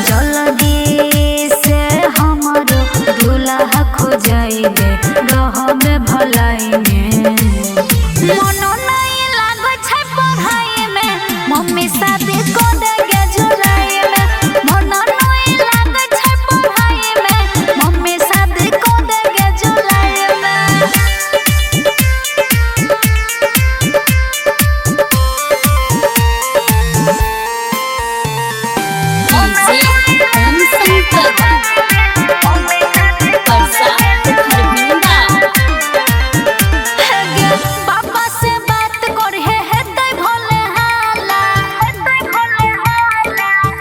जल्दी से हमारो दूल्हा खोजाई दे रहबे भलाई में। मनो नहीं लागो छै पढ़ाई में मम्मी शादी को देगे जुलाई में। मनो नहीं लागो छै पढ़ाई में मम्मी शादी को देगे जुलाई में।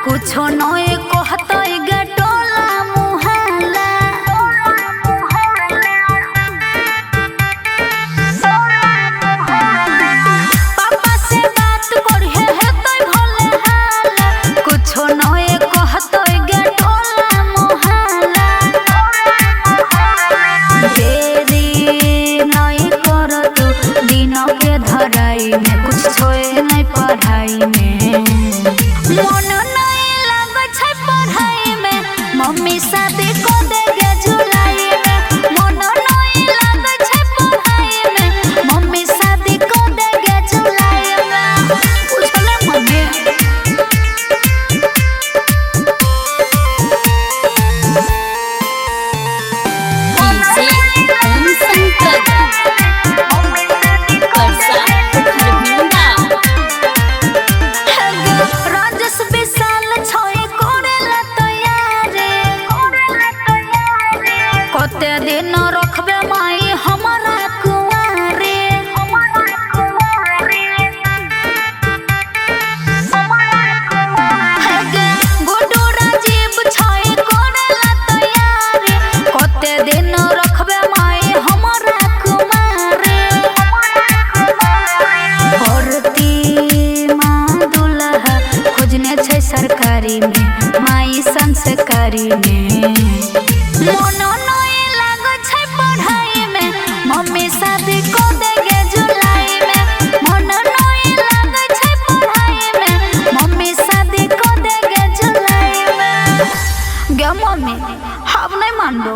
कुछो नए कहतै गे टोला मुहल्ला। पापा से बात करहे हेतै भले हाला। कुछो नए कहतै गे टोला मुहल्ला। देरी नहीं कर तू दिनों के धराई में कुछ छोए नहीं पढ़ाई में। मन मम्मी शादी को देगे जुलाई में। मन नहीं लागो छै पढ़ाई में मम्मी शादी को देगे जुलाई में। बुझले मम्मी कते दिन रखबे माई हमारा कुंवारे। गुड्डू राजीव छै करेला तैयारी। कते दिन रखबे माई हमारा कुंवारे। भर्ती माँ दूल्हा खोजने छै सरकारी में माई संस्कारी में। मनो नहीं लागो छै पढ़ाई में मम्मी शादी को देगे जुलाई में। मन नहीं लागो छै पढ़ाई में मम्मी शादी को देगे जुलाई में। गे मम्मी अब नहीं मान दो।